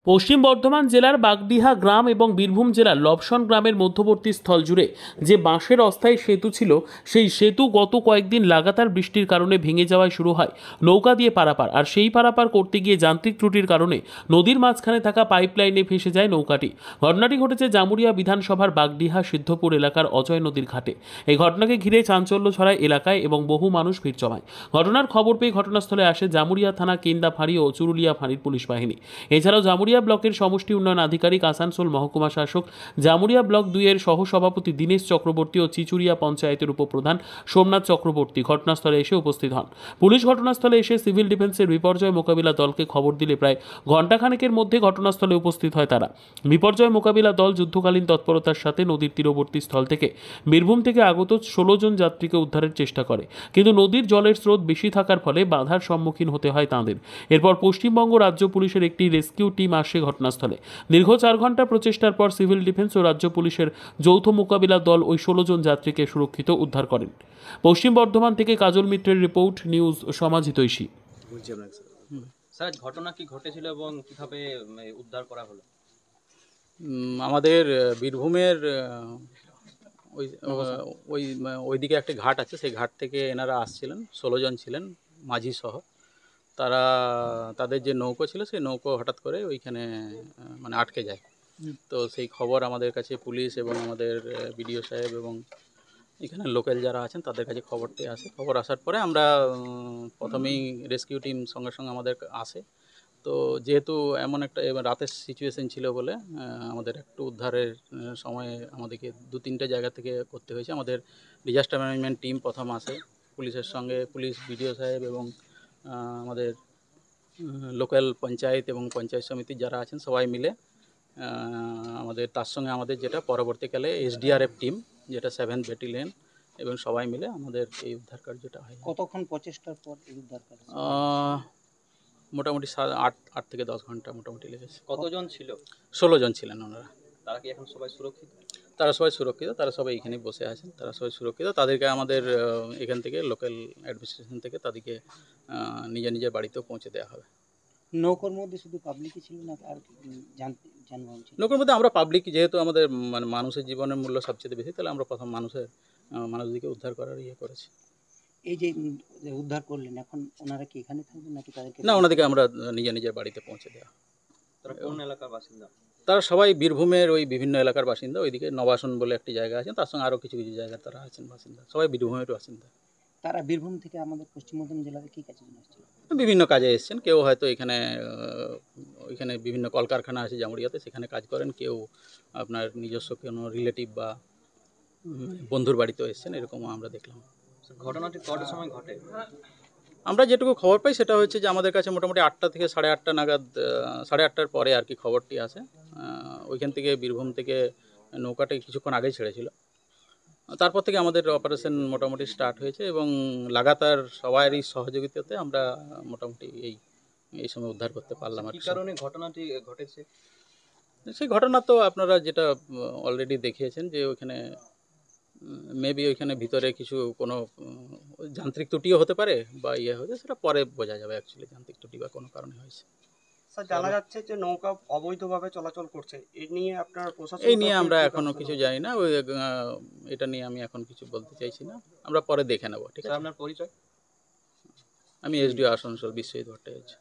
পশ্চিম বর্ধমান জেলার বাগডিহা গ্রাম এবং বীরভূম জেলার লবসন গ্রামের মধ্যবর্তী স্থল জুড়ে যে বাঁশের অস্থায়ী সেতু ছিল, সেই সেতু গত কয়েকদিন লাগাতার বৃষ্টির কারণে ভেঙে যাওয়ায় শুরু হয় নৌকা দিয়ে পারাপার। আর সেই পারাপার করতে গিয়ে যান্ত্রিক ত্রুটির কারণে নদীর মাঝখানে থাকা পাইপলাইনে ভেসে যায় নৌকাটি। ঘটনাটি ঘটেছে জামুরিয়া বিধানসভার বাগডিহা সিদ্ধপুর এলাকার অজয় নদীর ঘাটে। এই ঘটনাকে ঘিরে চাঞ্চল্য ছড়ায় এলাকায় এবং বহু মানুষ ভিড় জমায়। ঘটনার খবর পেয়ে ঘটনাস্থলে আসে জামুরিয়া থানা, কেন্দা ফাঁড়ি ও চুরুলিয়া ফাঁড়ির পুলিশ বাহিনী। এছাড়াও জামুরিয়া ব্লকের সমষ্টি উন্নয়ন আধিকারিক, আসানসোল মহকুমা শাসক, জামুরিয়া ব্লক 2 এর সহসভাপতি দীনেশ চক্রবর্তী ও চিচুরিয়া পঞ্চায়েতের উপপ্রধান সোমনাথ চক্রবর্তী ঘটনাস্থলে এসে উপস্থিত হন। পুলিশ ঘটনাস্থলে এসে সিভিল ডিফেন্সের বিপর্যয় মোকাবিলা দলকে খবর দিলে প্রায় ঘণ্টাখানেকের মধ্যে ঘটনাস্থলে উপস্থিত হয় তারা। বিপর্যয় মোকাবিলা দল যুদ্ধকালীন তৎপরতার সাথে নদীর তীরবর্তী স্থল থেকে বীরভূম থেকে আগত 16 জন যাত্রীকে উদ্ধারের চেষ্টা করে, কিন্তু নদীর জলের স্রোত বেশি থাকার ফলে বাধার সম্মুখীন হতে হয় তাঁদের। এরপর পশ্চিমবঙ্গ রাজ্য পুলিশের একটি রেস্কিউ টিম আসে ঘটনাস্থলে। দীর্ঘ 4 ঘন্টা প্রচেষ্টার পর সিভিল ডিফেন্স ও রাজ্য পুলিশের যৌথ মোকাবিলা দল ওই 16 জন যাত্রীকে সুরক্ষিত উদ্ধার করেন। পশ্চিম বর্ধমান থেকে কাজল মিত্রের রিপোর্ট, নিউজ সমাজ হিতৈষী। স্যার, ঘটনা কি ঘটেছিল এবং কিভাবে উদ্ধার করা হলো? আমাদের বীরভূমের ওই ওই ওইদিকে একটা ঘাট আছে, সেই ঘাট থেকে এনারা আসছিলেন, 16 জন ছিলেন মাঝি সহ। তাদের যে নৌকো ছিল, সেই নৌকো হঠাৎ করে ওইখানে মানে আটকে যায়। তো সেই খবর আমাদের কাছে পুলিশ এবং আমাদের বিডিও সাহেব এবং এখানে লোকাল যারা আছেন তাদের কাছে খবরটি আসে। খবর আসার পরে আমরা প্রথমেই রেস্কিউ টিম সঙ্গে সঙ্গে আমাদের আসে। তো যেহেতু এমন একটা রাতের সিচুয়েশন ছিল বলে আমাদের একটু উদ্ধারের সময় আমাদেরকে 2-3টে জায়গা থেকে করতে হয়েছে। আমাদের ডিজাস্টার ম্যানেজমেন্ট টিম প্রথম আসে, পুলিশের সঙ্গে পুলিশ, বিডিও সাহেব এবং আমাদের লোকাল পঞ্চায়েত এবং পঞ্চায়েত সমিতির যারা আছেন সবাই মিলে আমাদের তার সঙ্গে আমাদের যেটা পরবর্তীকালে SDRF টিম, যেটা 7th ব্যাটালিয়ন, এবং সবাই মিলে আমাদের এই উদ্ধার কার্যটা হয়। কতক্ষণ প্রচেষ্টার পর এই উদ্ধার কার্য? মোটামুটি 8 থেকে 10 ঘন্টা মোটামুটি লেগেছে। কতজন ছিল? 16 জন ছিলেন ওনারা। তারা কি এখন সবাই সুরক্ষিত? তারা সবাই সুরক্ষিত, তারা সবাই এখানে বসে আছেন, তারা সবাই সুরক্ষিত। তাদেরকে আমাদের এখান থেকে লোকাল অ্যাডমিনিস্ট্রেশন থেকে তাদেরকে নিজের বাড়িতেও পৌঁছে দেওয়া হবে। নৌকোর মধ্যে শুধু পাবলিকই ছিল না আর যানবাহন ছিল? নৌকোর মধ্যে আমরা পাবলিক, যেহেতু আমাদের মানে মানুষের জীবনের মূল্য সবচেয়ে বেশি, তাহলে আমরা প্রথম মানুষদিকে উদ্ধার করার করেছি। এই যে উদ্ধার করলেন, এখন ওনারা কি এখানে থাকবেন নাকি তাদেরকে? না, ওনাদেরকে আমরা নিজের বাড়িতে পৌঁছে দেওয়া। তারা কোন এলাকার বাসিন্দা? তারা সবাই বীরভূমের ওই বিভিন্ন এলাকার বাসিন্দা। ওইদিকে নবাসন বলে একটি জায়গা আছে, তার সঙ্গে আরও কিছু জায়গায় তারা আছেন বাসিন্দা। সবাই বীরভূমের বাসিন্দা। তারা বীরভূম থেকে আমাদের পশ্চিম বর্ধমান জেলাতে কী কাজে এসেছিল? বিভিন্ন কাজে এসেছেন। কেউ হয়তো ওইখানে বিভিন্ন কলকারখানা আছে জামুরিয়াতে, সেখানে কাজ করেন। কেউ আপনার নিজস্ব কোনো রিলেটিভ বা বন্ধুর বাড়িতেও এসেছেন, এরকমও আমরা দেখলাম। ঘটনাটি কটার সময় ঘটে? আমরা যেটুকু খবর পাই সেটা হচ্ছে যে আমাদের কাছে মোটামুটি 8টা থেকে 8:30 নাগাদ, 8:30টার পরে আর কি খবরটি আসে। ওইখান থেকে বীরভূম থেকে নৌকাটা কিছুক্ষণ আগেই ছেড়েছিল। তারপর থেকে আমাদের অপারেশন মোটামুটি স্টার্ট হয়েছে এবং লাগাতার সবারই সহযোগিতাতে আমরা মোটামুটি এই সময় উদ্ধার করতে পারলাম। কী কারণে ঘটনাটি ঘটেছে? সেই ঘটনা তো আপনারা যেটা অলরেডি দেখিয়েছেন যে ওইখানে মেবি ওইখানে ভিতরে কিছু কোনো যান্ত্রিক ত্রুটিও হতে পারে বা হয়েছে, সেটা পরে বোঝা যাবে অ্যাকচুয়ালি যান্ত্রিক ত্রুটি বা কোনো কারণে হয়েছে। স্যার, জানা যাচ্ছে যে নৌকা অবৈধভাবে চলাচল করছে, এই নিয়ে আপনার প্রশাসন? এই নিয়ে আমরা এখনো কিছু জানি না। এটা নিয়ে আমি এখন কিছু বলতে চাইছি না, আমরা পরে দেখে নেব। ঠিক আছে। আপনার পরিচয়? আমি SDO আসানসোল বিশ্বজিৎ ভট্টাচার্য।